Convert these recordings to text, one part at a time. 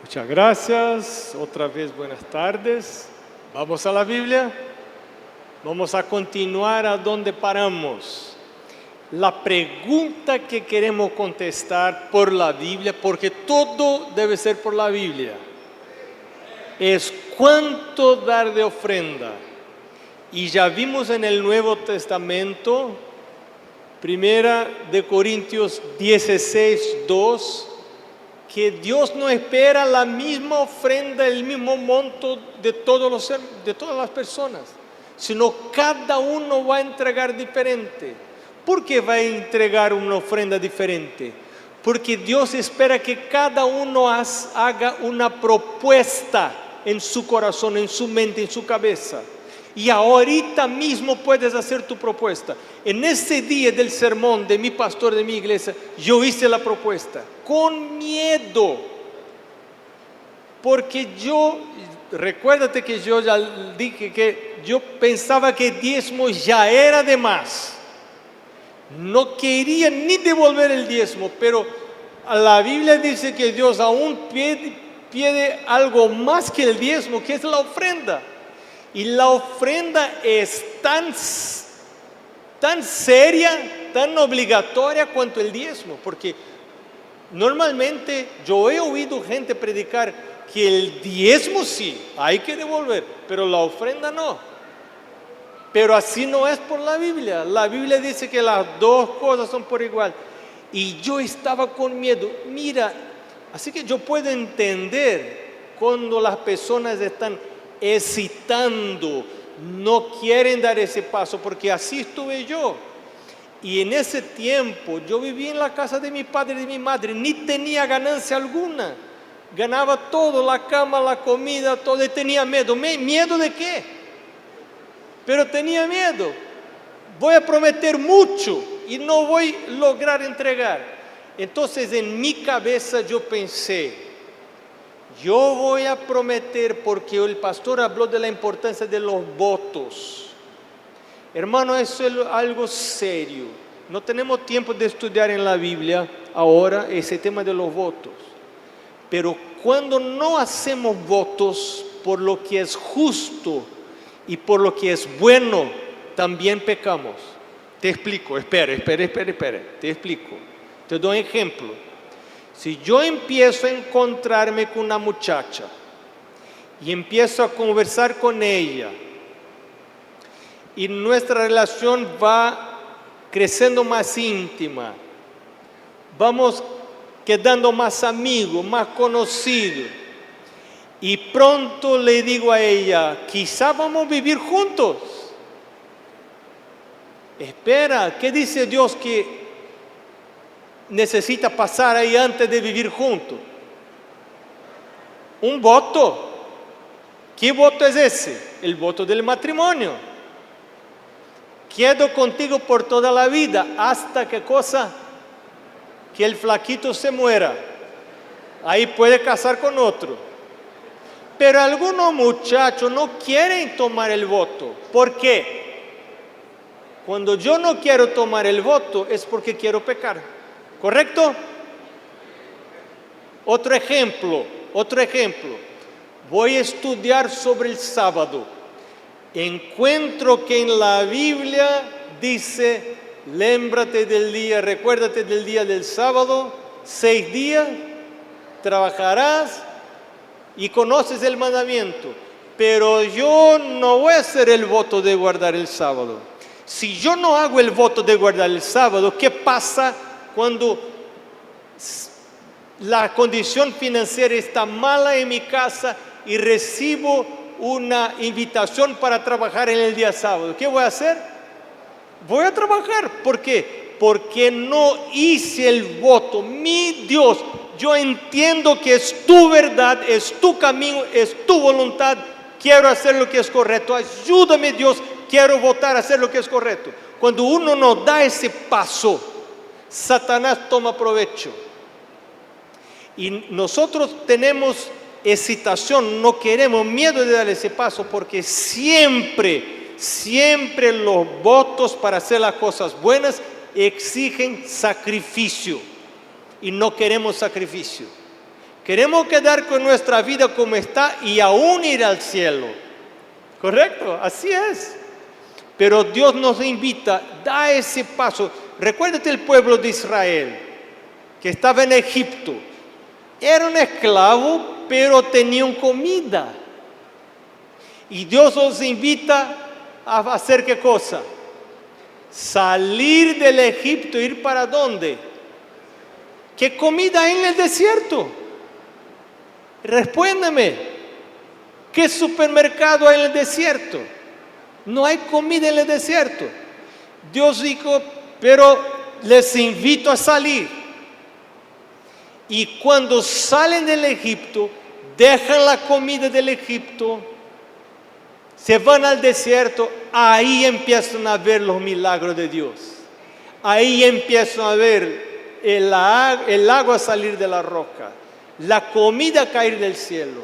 Muchas gracias. Otra vez buenas tardes. Vamos a la Biblia. Vamos a continuar a donde paramos. La pregunta que queremos contestar por la Biblia, porque todo debe ser por la Biblia, es ¿cuánto dar de ofrenda? Y ya vimos en el Nuevo Testamento, 1 de Corintios 16:2, que Dios no espera la misma ofrenda, el mismo monto de todas las personas, sino cada uno va a entregar diferente. ¿Por qué va a entregar una ofrenda diferente? Porque Dios espera que cada uno haga una propuesta en su corazón, en su mente, en su cabeza. Y ahorita mismo puedes hacer tu propuesta. En ese día del sermón de mi pastor de mi iglesia, yo hice la propuesta con miedo, porque recuérdate que yo ya dije que yo pensaba que diezmo ya era de más. No quería ni devolver el diezmo, pero la Biblia dice que Dios aún pide algo más que el diezmo, que es la ofrenda. Y la ofrenda es tan seria, tan obligatoria cuanto el diezmo, porque normalmente yo he oído gente predicar que el diezmo sí, hay que devolver, pero la ofrenda no. Pero así no es por la Biblia. La Biblia dice que las dos cosas son por igual. Y yo estaba con miedo. Mira, así que yo puedo entender cuando las personas están hesitando, no quieren dar ese paso, porque así estuve yo. Y en ese tiempo yo vivía en la casa de mi padre y de mi madre, ni tenía ganancia alguna, ganaba todo, la cama, la comida, todo, y tenía miedo. ¿Miedo de qué? Pero tenía miedo. Voy a prometer mucho y no voy a lograr entregar. Entonces en mi cabeza yo pensé, yo voy a prometer, porque el pastor habló de la importancia de los votos. Hermano, eso es algo serio. No tenemos tiempo de estudiar en la Biblia ahora ese tema de los votos. Pero cuando no hacemos votos por lo que es justo y por lo que es bueno, también pecamos. Te explico, espera, te explico. Te doy un ejemplo. Si yo empiezo a encontrarme con una muchacha y empiezo a conversar con ella y nuestra relación va creciendo más íntima, vamos quedando más amigos, más conocidos, y pronto le digo a ella, quizá vamos a vivir juntos. Espera, ¿qué dice Dios que necesita pasar ahí antes de vivir juntos? Un voto. ¿Qué voto es ese? El voto del matrimonio. Quedo contigo por toda la vida, hasta ¿qué cosa? Que el flaquito se muera. Ahí puede casar con otro. Pero algunos muchachos no quieren tomar el voto. ¿Por qué? Cuando yo no quiero tomar el voto es porque quiero pecar. ¿Correcto? Otro ejemplo. Voy a estudiar sobre el sábado. Encuentro que en la Biblia dice, recuérdate del día del sábado, 6 días, trabajarás y conoces el mandamiento. Pero yo no voy a hacer el voto de guardar el sábado. Si yo no hago el voto de guardar el sábado, ¿qué pasa cuando la condición financiera está mala en mi casa y recibo una invitación para trabajar en el día sábado? ¿Qué voy a hacer? Voy a trabajar. ¿Por qué? Porque no hice el voto. Mi Dios, yo entiendo que es tu verdad, es tu camino, es tu voluntad. Quiero hacer lo que es correcto. Ayúdame, Dios, quiero votar a hacer lo que es correcto. Cuando uno no da ese paso, Satanás toma provecho. Y nosotros tenemos hesitación, no queremos, miedo de dar ese paso, porque siempre los votos para hacer las cosas buenas exigen sacrificio, y no queremos sacrificio. Queremos quedar con nuestra vida como está y aún ir al cielo. ¿Correcto? Así es. Pero Dios nos invita, da ese paso. Recuérdate el pueblo de Israel, que estaba en Egipto. Era un esclavo, pero tenían comida. Y Dios nos invita a hacer ¿qué cosa? Salir del Egipto, ir para ¿dónde? ¿Qué comida hay en el desierto? Respóndeme. ¿Qué supermercado hay en el desierto? No hay comida en el desierto. Dios dijo, pero les invito a salir. Y cuando salen del Egipto, dejan la comida del Egipto, se van al desierto, ahí empiezan a ver los milagros de Dios. Ahí empiezan a ver el agua salir de la roca, la comida caer del cielo.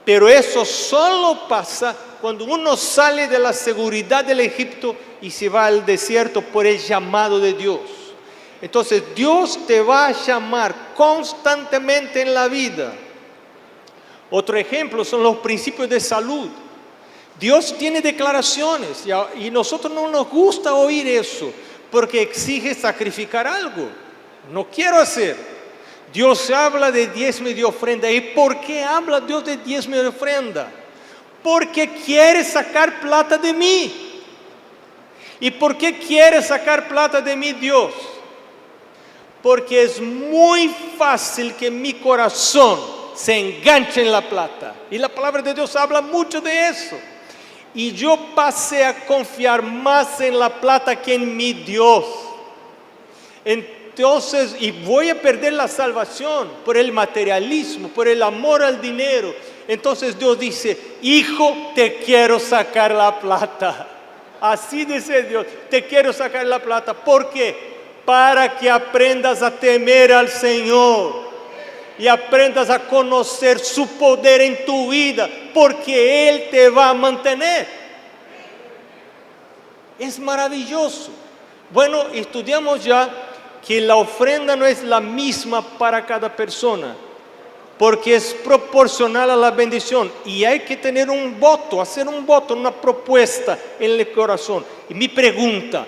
Pero eso solo pasa cuando uno sale de la seguridad del Egipto y se va al desierto por el llamado de Dios. Entonces Dios te va a llamar constantemente en la vida. Otro ejemplo son los principios de salud. Dios tiene declaraciones y a nosotros no nos gusta oír eso porque exige sacrificar algo. No quiero hacer. Dios habla de diezmo y de ofrenda. ¿Y por qué habla Dios de diezmo y de ofrenda? Porque quiere sacar plata de mí. ¿Y por qué quiere sacar plata de mí Dios? Porque es muy fácil que mi corazón se enganche en la plata. Y la palabra de Dios habla mucho de eso. Y yo pasé a confiar más en la plata que en mi Dios. Entonces, y voy a perder la salvación por el materialismo, por el amor al dinero. Entonces Dios dice, hijo, te quiero sacar la plata. Así dice Dios, te quiero sacar la plata. ¿Por qué? Para que aprendas a temer al Señor. Y aprendas a conocer su poder en tu vida, porque Él te va a mantener. Es maravilloso. Bueno, estudiamos ya que la ofrenda no es la misma para cada persona, porque es proporcional a la bendición. Y hay que tener un voto, hacer un voto, una propuesta en el corazón. Y mi pregunta,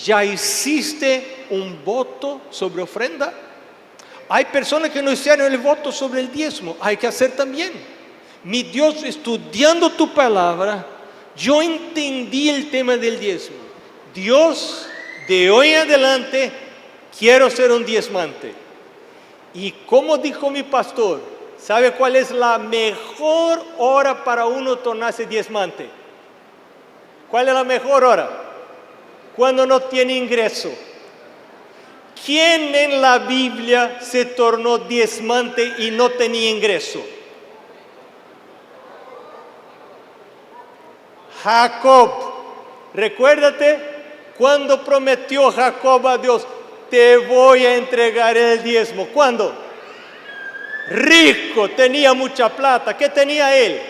¿ya hiciste un voto sobre ofrenda? Hay personas que no hicieron el voto sobre el diezmo. Hay que hacer también. Mi Dios, estudiando tu palabra, yo entendí el tema del diezmo. Dios, de hoy en adelante, quiero ser un diezmante. Y como dijo mi pastor, ¿sabe cuál es la mejor hora para uno tornarse diezmante? ¿Cuál es la mejor hora? Cuando no tiene ingreso. ¿Quién en la Biblia se tornó diezmante y no tenía ingreso? Jacob. Recuérdate cuando prometió Jacob a Dios, te voy a entregar el diezmo. ¿Cuándo? Rico, tenía mucha plata. ¿Qué tenía él?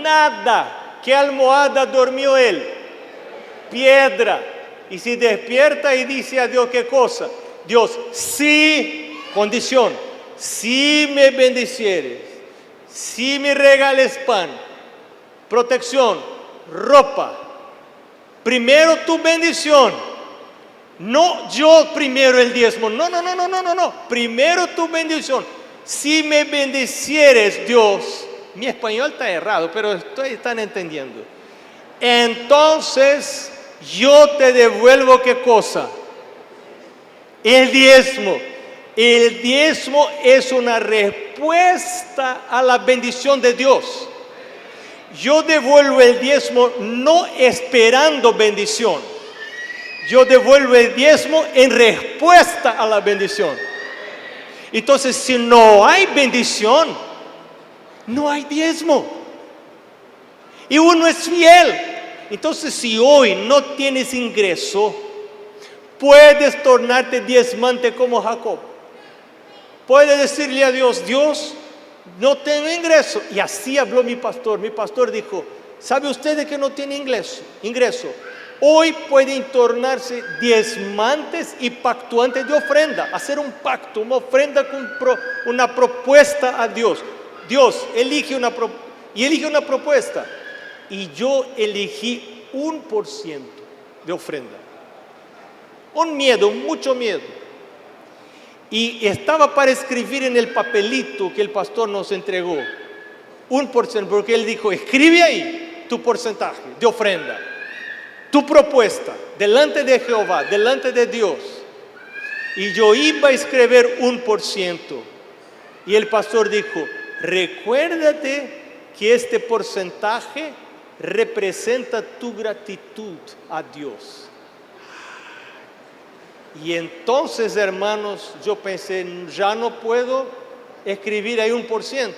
Nada. ¿Qué almohada dormió él? Piedra. Y se despierta y dice a Dios, ¿qué cosa? Dios, si, condición, si me bendicieres, si me regales pan, protección, ropa, primero tu bendición, no yo primero el diezmo, no, primero tu bendición. Si me bendicieres, Dios, mi español está errado, pero están entendiendo. Entonces yo te devuelvo ¿qué cosa? El diezmo. El diezmo es una respuesta a la bendición de Dios. Yo devuelvo el diezmo no esperando bendición. Yo devuelvo el diezmo en respuesta a la bendición. Entonces, si no hay bendición, no hay diezmo. Y uno es fiel. Entonces, si hoy no tienes ingreso, puedes tornarte diezmante como Jacob. Puedes decirle a Dios, Dios, no tengo ingreso. Y así habló mi pastor. Mi pastor dijo, ¿sabe usted que no tiene ingreso? Hoy pueden tornarse diezmantes y pactuantes de ofrenda, hacer un pacto, una ofrenda con una propuesta a Dios. Dios elige una propuesta y yo elegí 1% de ofrenda. Un miedo, mucho miedo. Y estaba para escribir en el papelito que el pastor nos entregó 1%, porque él dijo, escribe ahí tu porcentaje de ofrenda, tu propuesta, delante de Jehová, delante de Dios. Y yo iba a escribir 1%. Y el pastor dijo, recuérdate que este porcentaje representa tu gratitud a Dios. Y entonces, hermanos, yo pensé, ya no puedo escribir ahí 1%.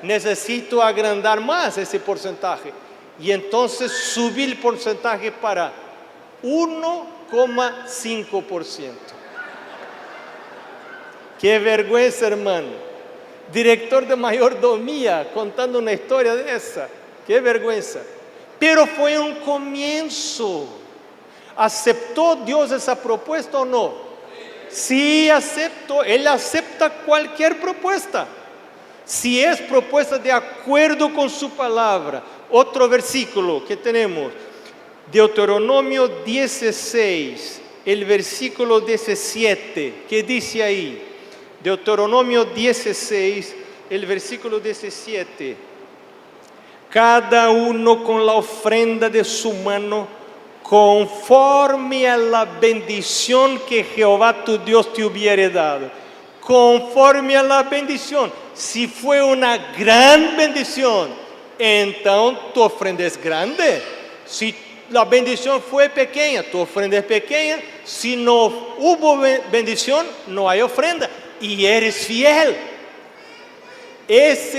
Necesito agrandar más ese porcentaje. Y entonces subí el porcentaje para 1,5%. Qué vergüenza, hermano. Director de mayordomía contando una historia de esa. Qué vergüenza. Pero fue un comienzo. ¿Aceptó Dios esa propuesta o no? Sí, aceptó. Él acepta cualquier propuesta. Si es propuesta de acuerdo con su palabra. Otro versículo que tenemos, Deuteronomio 16, el versículo 17, ¿qué dice ahí? Deuteronomio 16, el versículo 17. Cada uno con la ofrenda de su mano, conforme a la bendición que Jehová tu Dios te hubiere dado. Conforme a la bendición. Si fue una gran bendición, entonces tu ofrenda es grande. Si la bendición fue pequeña, tu ofrenda es pequeña. Si no hubo bendición, no hay ofrenda. Y eres fiel. Es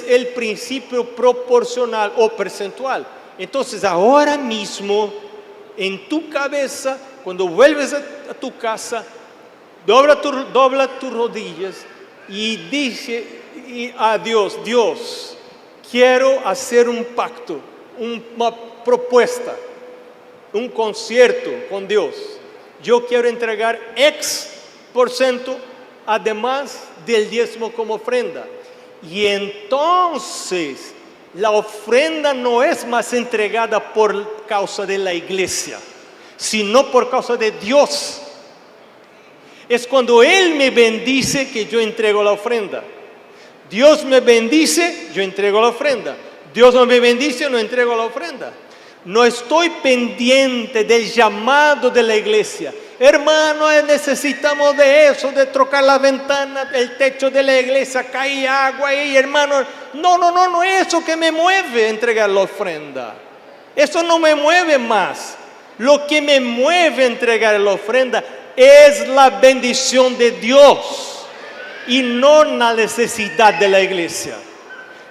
el principio proporcional o percentual. Entonces ahora mismo, en tu cabeza, cuando vuelves a tu casa, dobla tus rodillas y dice a Dios, Dios, quiero hacer un pacto, una propuesta, un concierto con Dios. Yo quiero entregar X% además del diezmo como ofrenda. Y entonces la ofrenda no es más entregada por causa de la iglesia, sino por causa de Dios. Es cuando Él me bendice que yo entrego la ofrenda. Dios me bendice, yo entrego la ofrenda. Dios no me bendice, no entrego la ofrenda. No estoy pendiente del llamado de la iglesia. Hermano, necesitamos de eso, de trocar la ventana, el techo de la iglesia, cae agua ahí, hermano. No es eso que me mueve entregar la ofrenda. Eso no me mueve más. Lo que me mueve entregar la ofrenda es la bendición de Dios y no la necesidad de la iglesia.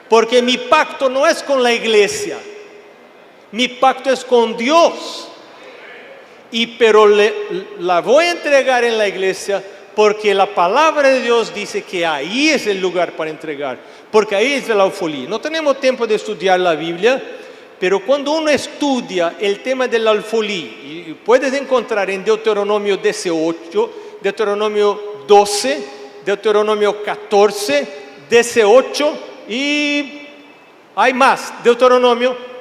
Porque mi pacto no es con la iglesia, mi pacto es con Dios. Pero la voy a entregar en la iglesia porque la palabra de Dios dice que ahí es el lugar para entregar, porque ahí es la alfolí. No tenemos tiempo de estudiar la Biblia, pero cuando uno estudia el tema de la alfolí, y puedes encontrar en Deuteronomio 18, Deuteronomio 12, Deuteronomio 14, 18 y hay más, Deuteronomio.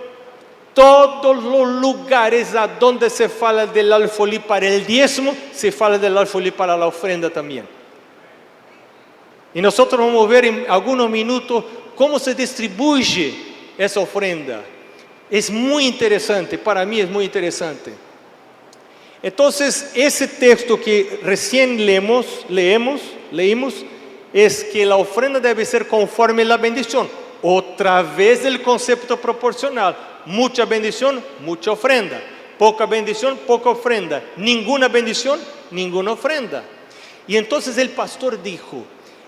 Todos los lugares a donde se fala del alfolí para el diezmo, se fala del alfolí para la ofrenda también. Y nosotros vamos a ver en algunos minutos cómo se distribuye esa ofrenda. Es muy interesante, para mí es muy interesante. Entonces, ese texto que recién leímos, es que la ofrenda debe ser conforme a la bendición. Otra vez el concepto proporcional. Mucha bendición, mucha ofrenda. Poca bendición, poca ofrenda. Ninguna bendición, ninguna ofrenda. Y entonces el pastor dijo,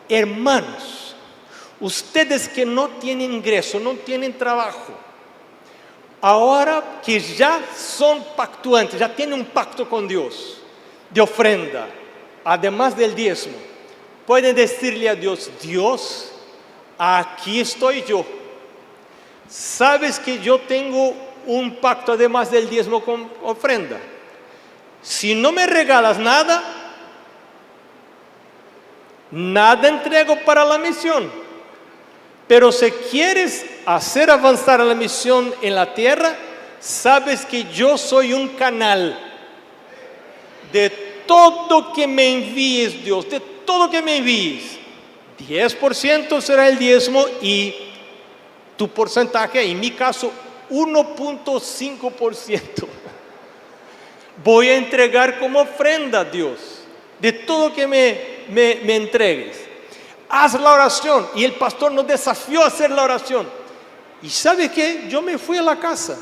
hermanos, ustedes que no tienen ingreso, no tienen trabajo, ahora que ya son pactuantes, ya tienen un pacto con Dios de ofrenda, además del diezmo, pueden decirle a Dios, Dios, aquí estoy yo. Sabes que yo tengo un pacto además del diezmo con ofrenda. Si no me regalas nada, nada entrego para la misión. Pero si quieres hacer avanzar la misión en la tierra, sabes que yo soy un canal de todo que me envíes, Dios, de todo que me envíes. 10% será el diezmo y tu porcentaje, en mi caso, 1.5%. Voy a entregar como ofrenda a Dios, de todo que me entregues. Haz la oración. Y el pastor nos desafió a hacer la oración. Y ¿sabe qué? Yo me fui a la casa.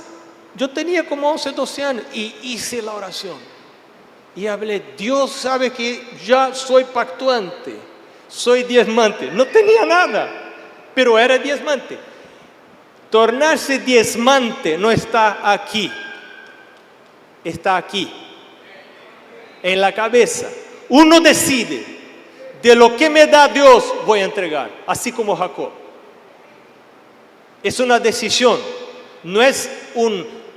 Yo tenía como 11, 12 años y hice la oración. Y hablé, Dios sabe que ya soy pactuante, soy diezmante. No tenía nada, pero era diezmante. Tornarse diezmante no está aquí, está aquí, en la cabeza. Uno decide, de lo que me da Dios voy a entregar, así como Jacob. Es una decisión, no es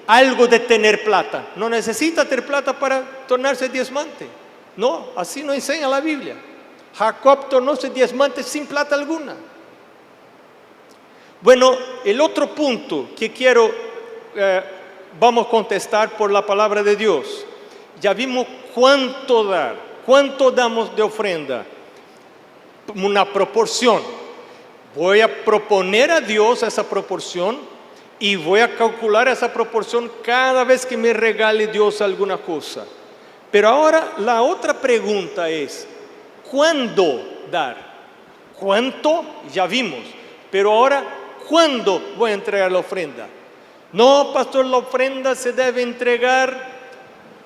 algo de tener plata. No necesita tener plata para tornarse diezmante. No, así no enseña la Biblia. Jacob tornóse diezmante sin plata alguna. Bueno, el otro punto que quiero, vamos a contestar por la palabra de Dios. Ya vimos cuánto dar, cuánto damos de ofrenda. Una proporción. Voy a proponer a Dios esa proporción y voy a calcular esa proporción cada vez que me regale Dios alguna cosa. Pero ahora la otra pregunta es, ¿cuándo dar? ¿Cuánto? Ya vimos. Pero ahora, ¿cuándo voy a entregar la ofrenda? No, pastor, la ofrenda se debe entregar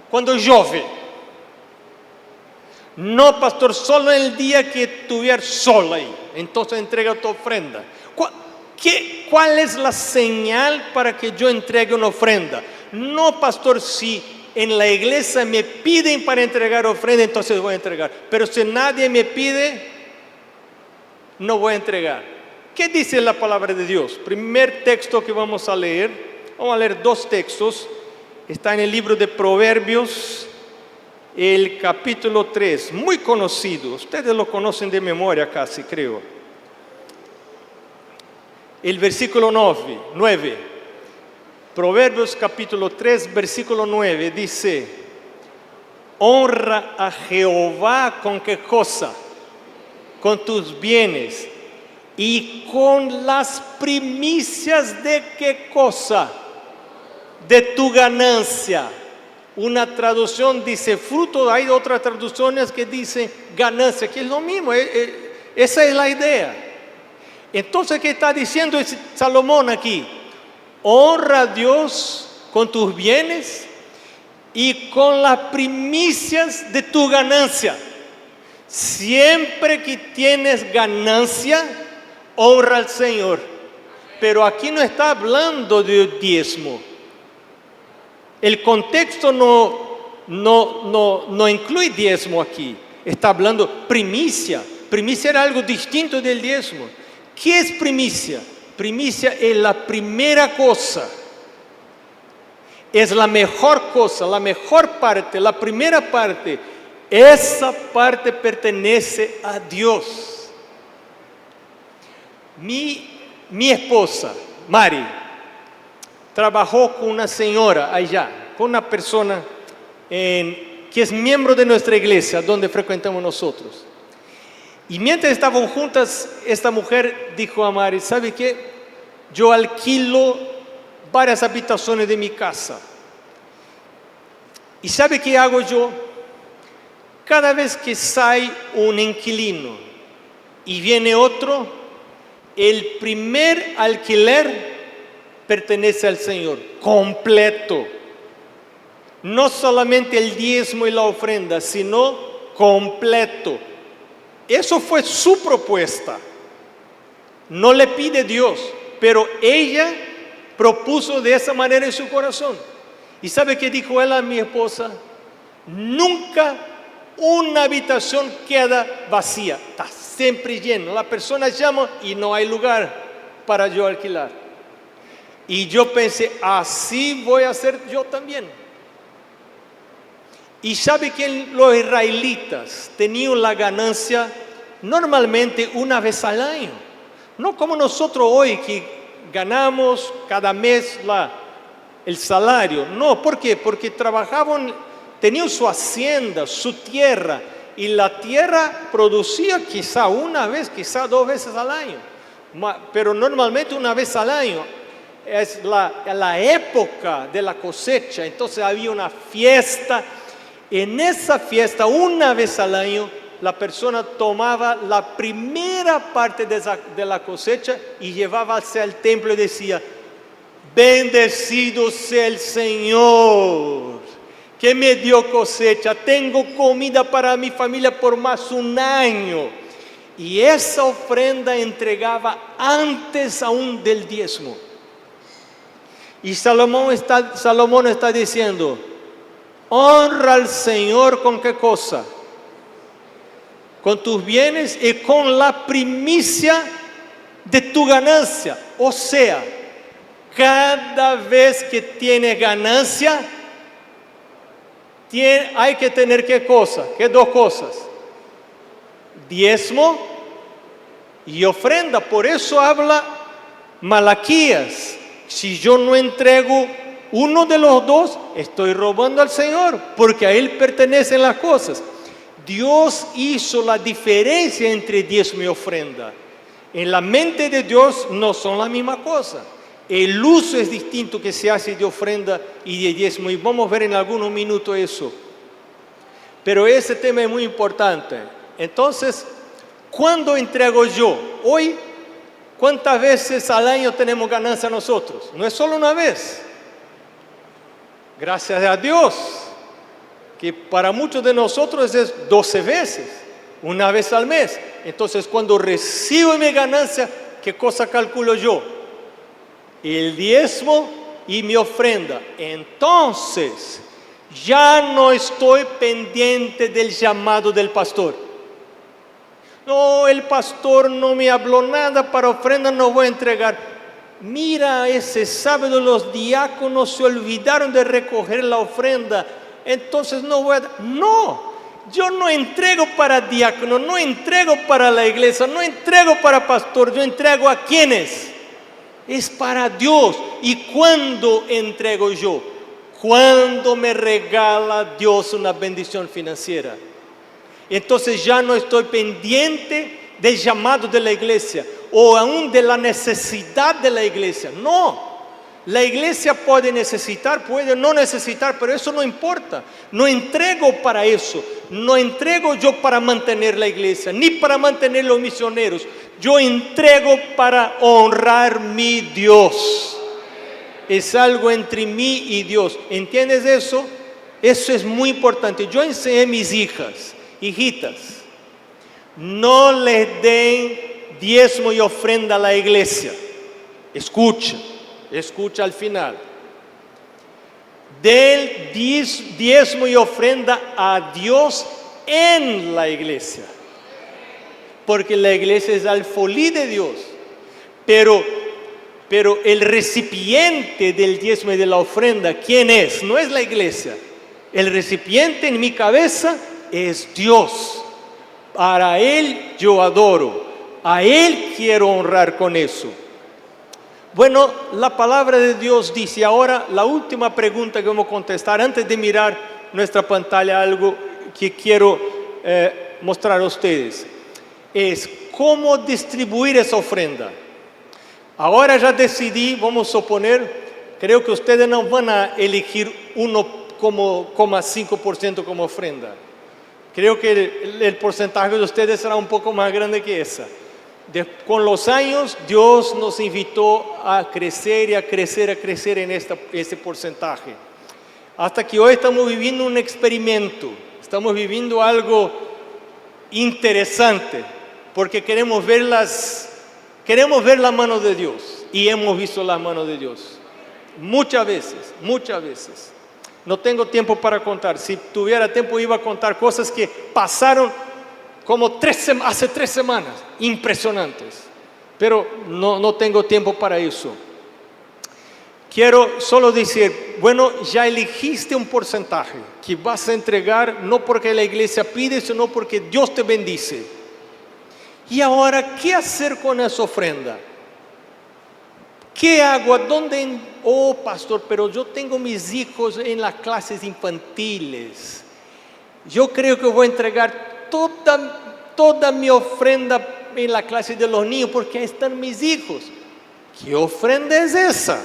cuando llueve. No, pastor, solo el día que tuviera sol ahí. Entonces entrega tu ofrenda. ¿Cuál es la señal para que yo entregue una ofrenda? No, pastor, si en la iglesia me piden para entregar ofrenda, entonces voy a entregar. Pero si nadie me pide, no voy a entregar. ¿Qué dice la palabra de Dios? Primer texto que vamos a leer dos textos. Está en el libro de Proverbios, el capítulo 3, muy conocido. Ustedes lo conocen de memoria casi, creo. El versículo 9. Proverbios capítulo 3, versículo 9 dice: honra a Jehová con qué cosa, con tus bienes y con las primicias de qué cosa, de tu ganancia. Una traducción dice fruto, hay otras traducciones que dicen ganancia, que es lo mismo, esa es la idea. Entonces, ¿qué está diciendo Salomón aquí? Honra a Dios con tus bienes y con las primicias de tu ganancia. Siempre que tienes ganancia, honra al Señor. Pero aquí no está hablando de diezmo. El contexto no incluye diezmo aquí. Está hablando primicia. Primicia era algo distinto del diezmo. ¿Qué es primicia? Primicia es la primera cosa. Es la mejor cosa, la mejor parte, la primera parte. Esa parte pertenece a Dios. Mi esposa, Mari, trabajó con una señora allá, con una persona que es miembro de nuestra iglesia, donde frecuentamos nosotros. Y mientras estaban juntas, esta mujer dijo a Mari: ¿sabe qué? Yo alquilo varias habitaciones de mi casa. ¿Y sabe qué hago yo? Cada vez que sale un inquilino y viene otro, el primer alquiler pertenece al Señor, completo. No solamente el diezmo y la ofrenda, sino completo. Eso fue su propuesta. No le pide Dios, pero ella propuso de esa manera en su corazón. ¿Y sabe qué dijo él a mi esposa? Nunca una habitación queda vacía, está siempre lleno. La persona llama y no hay lugar para yo alquilar. Y yo pensé, así voy a hacer yo también. Y sabe que los israelitas tenían la ganancia normalmente una vez al año. No como nosotros hoy que ganamos cada mes el salario. No, ¿por qué? Porque trabajaban, tenían su hacienda, su tierra. Y la tierra producía quizá una vez, quizá 2 veces al año. Pero normalmente una vez al año. Es la época de la cosecha. Entonces había una fiesta. En esa fiesta, una vez al año, la persona tomaba la primera parte de la cosecha y llevaba hacia el templo y decía: bendecido sea el Señor, que me dio cosecha, tengo comida para mi familia por más un año. Y esa ofrenda entregaba antes aún del diezmo. Y Salomón está diciendo: honra al Señor ¿con qué cosa? Con tus bienes y con la primicia de tu ganancia. O sea, cada vez que tienes ganancia, hay que tener ¿qué cosa? ¿Qué 2 cosas? Diezmo y ofrenda. Por eso habla Malaquías: si yo no entrego uno de los 2, estoy robando al Señor, porque a Él pertenecen las cosas. Dios hizo la diferencia entre diezmo y ofrenda. En la mente de Dios no son la misma cosa. El uso es distinto que se hace de ofrenda y de diezmo, y vamos a ver en algunos minutos eso. Pero ese tema es muy importante. Entonces, ¿cuándo entrego yo? Hoy, ¿cuántas veces al año tenemos ganancia nosotros? No es solo una vez. Gracias a Dios, que para muchos de nosotros es 12 veces, una vez al mes. Entonces, cuando recibo mi ganancia, ¿qué cosa calculo yo? El diezmo y mi ofrenda. Entonces, ya no estoy pendiente del llamado del pastor. No, el pastor no me habló nada, para ofrenda no voy a entregar. Mira, ese sábado los diáconos se olvidaron de recoger la ofrenda, entonces no voy a... No, yo no entrego para diácono, no entrego para la iglesia, no entrego para pastor, yo entrego ¿a quiénes? Es para Dios. ¿Y cuándo entrego yo? Cuando me regala Dios una bendición financiera. Entonces ya no estoy pendiente del llamado de la iglesia o aún de la necesidad de la iglesia. No, la iglesia puede necesitar, puede no necesitar, pero eso no importa. No entrego para eso, no entrego yo para mantener la iglesia, ni para mantener los misioneros. Yo entrego para honrar mi Dios. Es algo entre mí y Dios. ¿Entiendes eso? Eso es muy importante. Yo enseñé a mis hijitas, no les den diezmo y ofrenda a la iglesia. Escucha al final. Den diezmo y ofrenda a Dios en la iglesia, porque la iglesia es alfolí de Dios. Pero el recipiente del diezmo y de la ofrenda, ¿quién es? No es la iglesia. El recipiente en mi cabeza es Dios. Para Él yo adoro, a Él quiero honrar con eso. Bueno, la palabra de Dios dice ahora, la última pregunta que vamos a contestar antes de mirar nuestra pantalla, algo que quiero mostrar a ustedes, es cómo distribuir esa ofrenda. Ahora ya decidí, vamos a suponer, creo que ustedes no van a elegir 1,5% como ofrenda. Creo que el porcentaje de ustedes será un poco más grande que esa. Con los años, Dios nos invitó a crecer y a crecer en este porcentaje. Hasta que hoy estamos viviendo un experimento, estamos viviendo algo interesante, porque queremos ver la mano de Dios, y hemos visto la mano de Dios muchas veces. No tengo tiempo para contar. Si tuviera tiempo iba a contar cosas que pasaron como hace 3 semanas, impresionantes, pero no tengo tiempo para eso. quiero solo decir, bueno, ya elegiste un porcentaje que vas a entregar no porque la iglesia pide, sino porque Dios te bendice. Y ahora, ¿qué hacer con esa ofrenda? ¿Qué hago? ¿A dónde? Oh, pastor, pero yo tengo mis hijos en las clases infantiles. Yo creo que voy a entregar toda mi ofrenda en la clase de los niños porque ahí están mis hijos. ¿Qué ofrenda es esa?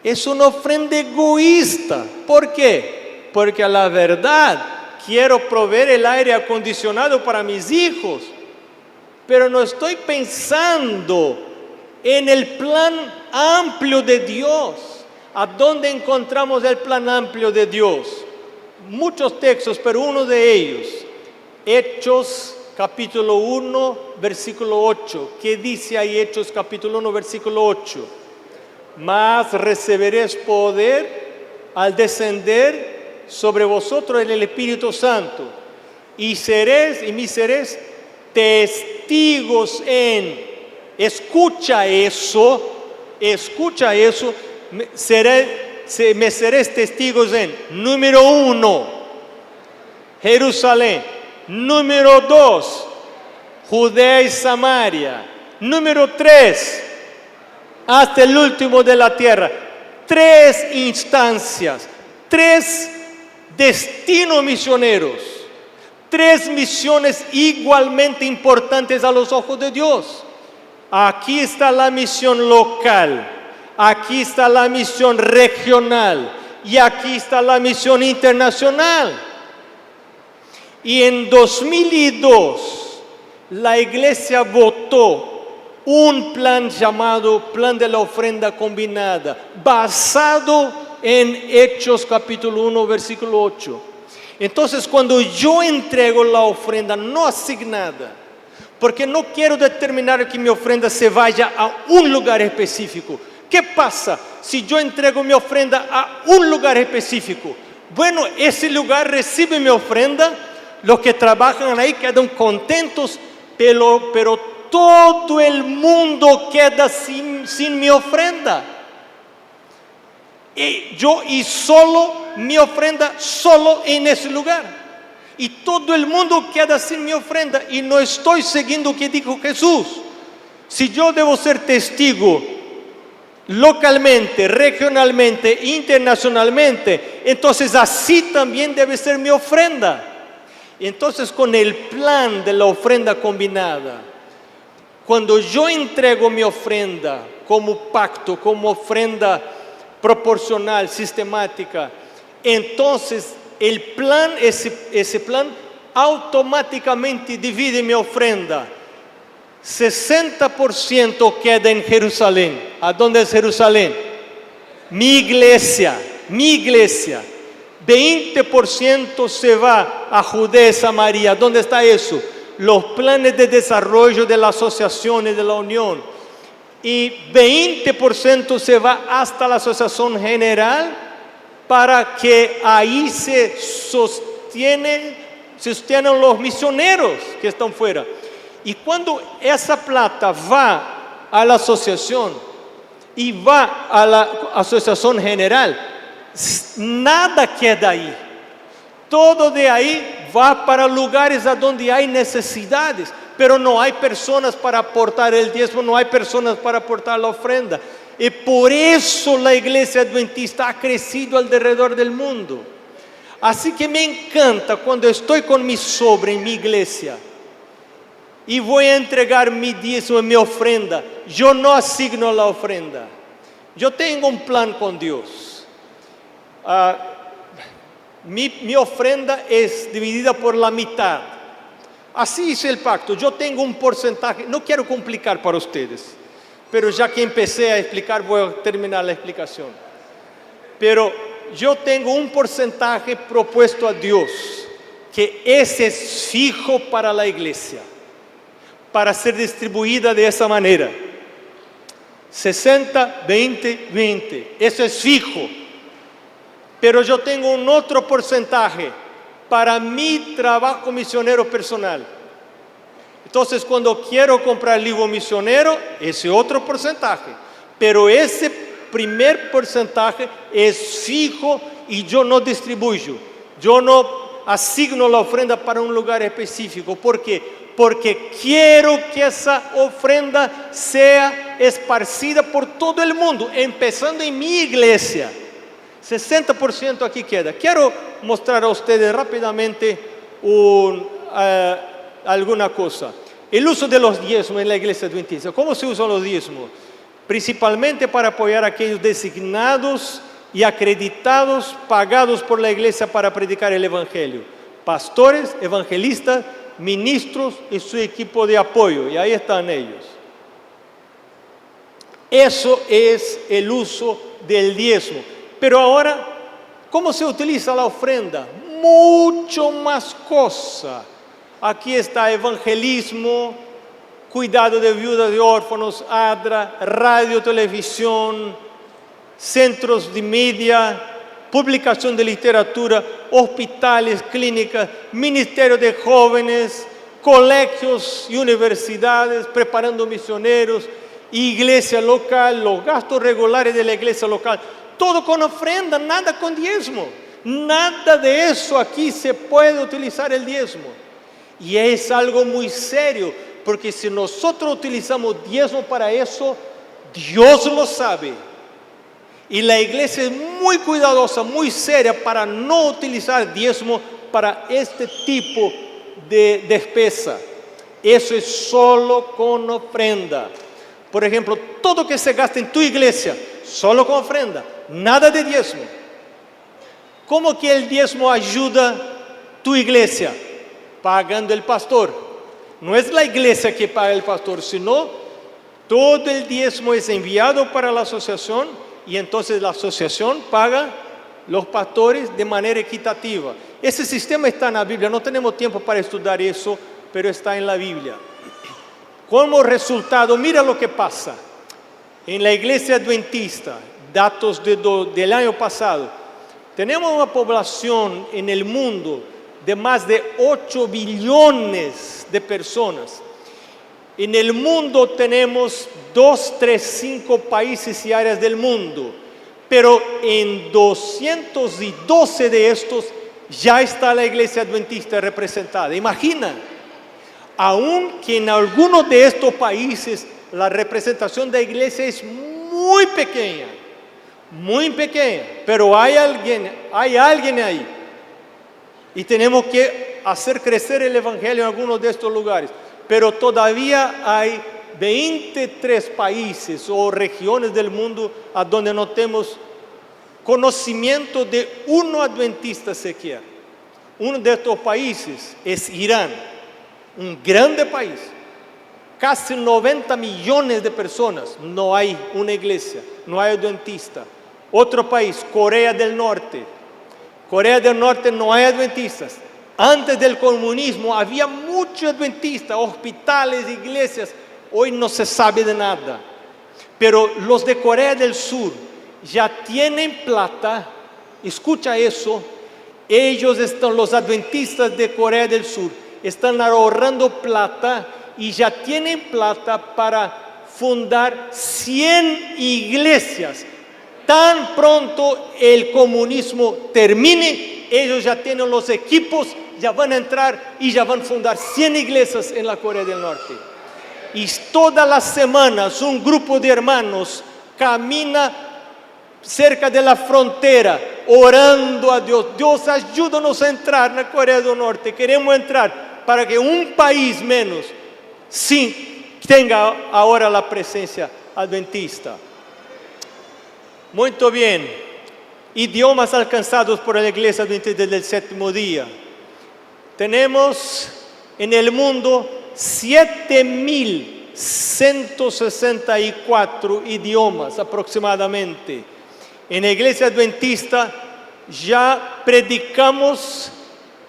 Es una ofrenda egoísta. ¿Por qué? Porque a la verdad quiero proveer el aire acondicionado para mis hijos, pero no estoy pensando en el plan amplio de Dios. ¿A dónde encontramos el plan amplio de Dios? Muchos textos, pero uno de ellos, Hechos capítulo 1, versículo 8. ¿Qué dice ahí Hechos capítulo 1, versículo 8? Mas recibiréis poder al descender sobre vosotros el Espíritu Santo, y me seréis testigos en... Escucha eso, me seréis testigos en, número 1, Jerusalén, número 2, Judea y Samaria, número 3, hasta el último de la tierra. 3 instancias, 3 destinos misioneros, 3 misiones igualmente importantes a los ojos de Dios. Aquí está la misión local, aquí está la misión regional y aquí está la misión internacional. Y en 2002 la iglesia votó un plan llamado Plan de la Ofrenda Combinada, basado en Hechos capítulo 1, versículo 8. Entonces, cuando yo entrego la ofrenda no asignada, porque no quiero determinar que mi ofrenda se vaya a un lugar específico. ¿Qué pasa si yo entrego mi ofrenda a un lugar específico? Bueno, ese lugar recibe mi ofrenda, los que trabajan ahí quedan contentos, pero todo el mundo queda sin mi ofrenda. Y solo mi ofrenda, solo en ese lugar. Y todo el mundo queda sin mi ofrenda y no estoy siguiendo lo que dijo Jesús. Si yo debo ser testigo localmente, regionalmente, internacionalmente, entonces así también debe ser mi ofrenda. Entonces, con el plan de la ofrenda combinada, cuando yo entrego mi ofrenda como pacto, como ofrenda proporcional, sistemática, entonces el plan, ese plan automáticamente divide mi ofrenda. 60% queda en Jerusalén. ¿A dónde es Jerusalén? Mi iglesia. 20% se va a Judea y Samaria. ¿Dónde está eso? Los planes de desarrollo de la asociación y de la unión. Y 20% se va hasta la asociación general, para que ahí se sostienen los misioneros que están fuera. Y cuando esa plata va a la asociación y va a la asociación general, nada queda ahí. Todo de ahí va para lugares a donde hay necesidades, pero no hay personas para aportar el diezmo, no hay personas para aportar la ofrenda. Y por eso la iglesia adventista ha crecido alrededor del mundo. Así que me encanta cuando estoy con mi sobre en mi iglesia y voy a entregar mi diezmo y mi ofrenda. Yo no asigno la ofrenda. Yo tengo un plan con Dios. Mi ofrenda es dividida por la mitad. Así hice el pacto. Yo tengo un porcentaje. No quiero complicar para ustedes, pero ya que empecé a explicar, voy a terminar la explicación. Pero yo tengo un porcentaje propuesto a Dios, que ese es fijo para la iglesia, para ser distribuida de esa manera. 60, 20, 20. Eso es fijo. Pero yo tengo un otro porcentaje para mi trabajo misionero personal. Entonces, cuando quiero comprar libro misionero, ese otro porcentaje. Pero ese primer porcentaje es fijo y yo no distribuyo. Yo no asigno la ofrenda para un lugar específico. ¿Por qué? Porque quiero que esa ofrenda sea esparcida por todo el mundo, empezando en mi iglesia. 60% aquí queda. Quiero mostrar a ustedes rápidamente alguna cosa. El uso de los diezmos en la iglesia adventista. ¿Cómo se usan los diezmos? Principalmente para apoyar a aquellos designados y acreditados, pagados por la iglesia para predicar el evangelio. Pastores, evangelistas, ministros y su equipo de apoyo. Y ahí están ellos. Eso es el uso del diezmo. Pero ahora, ¿cómo se utiliza la ofrenda? Mucho más cosa. Aquí está evangelismo, cuidado de viudas y órfanos, ADRA, radio, televisión, centros de media, publicación de literatura, hospitales, clínicas, ministerio de jóvenes, colegios y universidades, preparando misioneros, iglesia local, los gastos regulares de la iglesia local, todo con ofrenda, nada con diezmo. Nada de eso aquí se puede utilizar el diezmo. Y es algo muy serio, porque si nosotros utilizamos diezmo para eso, Dios lo sabe. Y la iglesia es muy cuidadosa, muy seria para no utilizar diezmo para este tipo de despesa. Eso es solo con ofrenda. Por ejemplo, todo que se gasta en tu iglesia, solo con ofrenda, nada de diezmo. ¿Cómo que el diezmo ayuda a tu iglesia? Pagando el pastor. No es la iglesia que paga el pastor, sino todo el diezmo es enviado para la asociación y entonces la asociación paga los pastores de manera equitativa. Ese sistema está en la Biblia, no tenemos tiempo para estudiar eso, pero está en la Biblia. Como resultado, mira lo que pasa. En la iglesia adventista, datos del año pasado, tenemos una población en el mundo de más de 8 billones de personas. En el mundo tenemos 2, 3, 5 países y áreas del mundo, pero en 212 de estos ya está la iglesia adventista representada. Imagina, aunque en algunos de estos países la representación de la iglesia es muy pequeña, pero hay alguien ahí. Y tenemos que hacer crecer el evangelio en algunos de estos lugares. Pero todavía hay 23 países o regiones del mundo a donde no tenemos conocimiento de uno adventista siquiera. Uno de estos países es Irán, un grande país. Casi 90 millones de personas, no hay una iglesia, no hay adventista. Otro país, Corea del Norte. Corea del Norte no hay adventistas. Antes del comunismo había muchos adventistas, hospitales, iglesias. Hoy no se sabe de nada. Pero los de Corea del Sur ya tienen plata. Escucha eso. Los adventistas de Corea del Sur, están ahorrando plata y ya tienen plata para fundar 100 iglesias. Tan pronto el comunismo termine, ellos ya tienen los equipos, ya van a entrar y ya van a fundar 100 iglesias en la Corea del Norte. Y todas las semanas un grupo de hermanos camina cerca de la frontera, orando a Dios. Dios, ayúdanos a entrar en la Corea del Norte. Queremos entrar para que un país menos sí tenga ahora la presencia adventista. Muy bien. Idiomas alcanzados por la iglesia adventista del séptimo día. Tenemos en el mundo 7.164 idiomas aproximadamente. En la iglesia adventista ya predicamos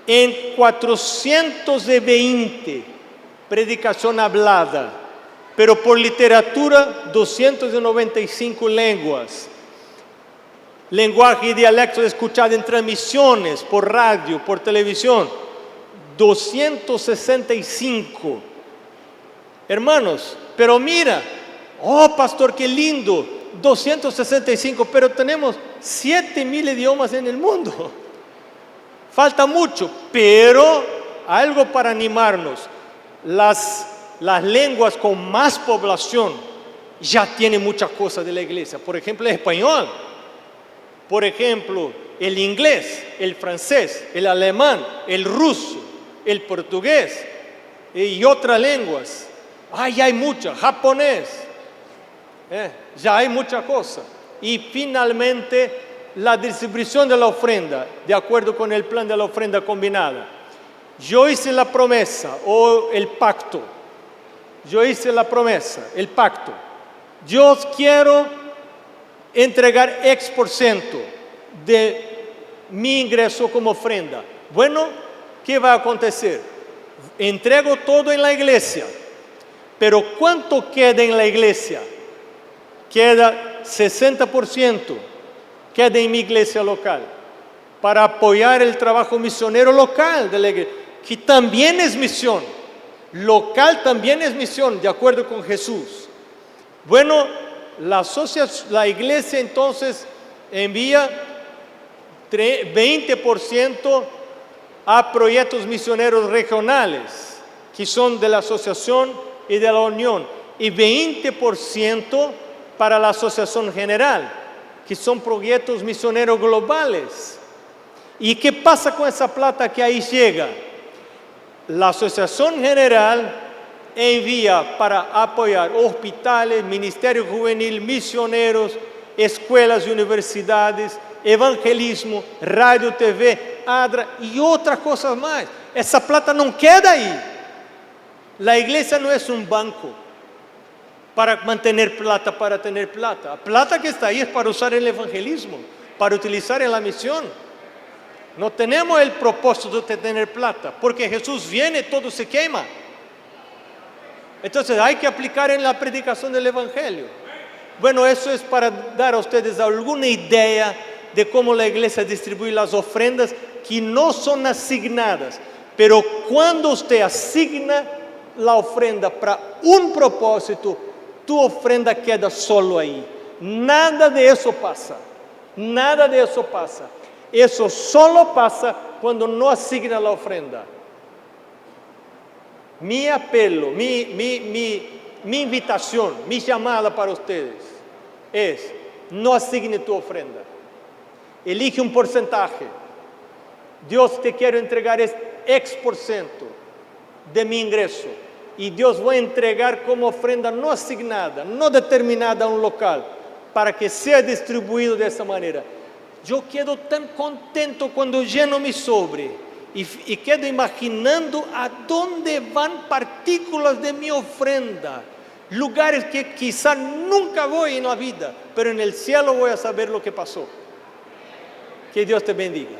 en 420 predicación hablada, pero por literatura 295 lenguas. Lenguaje y dialectos escuchados en transmisiones por radio, por televisión, 265. Hermanos, pero mira, oh pastor, qué lindo, 265, pero tenemos 7,000 idiomas en el mundo. Falta mucho, pero algo para animarnos. Las lenguas con más población ya tienen muchas cosas de la iglesia. Por ejemplo, el español. Por ejemplo, el inglés, el francés, el alemán, el ruso, el portugués y otras lenguas. Ya hay muchas, japonés. Ya hay muchas cosas. Y finalmente, la distribución de la ofrenda, de acuerdo con el plan de la ofrenda combinada. Yo hice la promesa o el pacto. Yo hice la promesa, el pacto. Yo quiero entregar X% de mi ingreso como ofrenda. Bueno, ¿qué va a acontecer? Entrego todo en la iglesia. Pero ¿cuánto queda en la iglesia? Queda 60%. Queda en mi iglesia local. Para apoyar el trabajo misionero local de la iglesia, que también es misión. Local también es misión, de acuerdo con Jesús. Bueno, la iglesia entonces envía 20% a proyectos misioneros regionales, que son de la asociación y de la unión, y 20% para la asociación general, que son proyectos misioneros globales. ¿Y qué pasa con esa plata que ahí llega? La asociación general envía para apoyar hospitales, ministerio juvenil, misioneros, escuelas y universidades, evangelismo, radio, TV, ADRA y otras cosas más. Esa plata no queda ahí. La iglesia no es un banco para mantener plata, para tener plata. La plata que está ahí es para usar el evangelismo, para utilizar en la misión. No tenemos el propósito de tener plata, porque Jesús viene, todo se quema. Entonces hay que aplicar en la predicación del evangelio. Bueno, eso es para dar a ustedes alguna idea de cómo la iglesia distribuye las ofrendas que no son asignadas. Pero cuando usted asigna la ofrenda para un propósito, tu ofrenda queda solo ahí. Nada de eso pasa. Nada de eso pasa. Eso solo pasa cuando no asigna la ofrenda. Mi apelo, mi invitación, mi llamada para ustedes es: no asigne tu ofrenda. Elige un porcentaje. Dios te quiere entregar X% de mi ingreso. Y Dios va a entregar como ofrenda no asignada, no determinada a un local, para que sea distribuido de esa manera. Yo quedo tan contento cuando lleno mi sobre y quedo imaginando a dónde van partículas de mi ofrenda. Lugares que quizá nunca voy en la vida, pero en el cielo voy a saber lo que pasó. Que Dios te bendiga.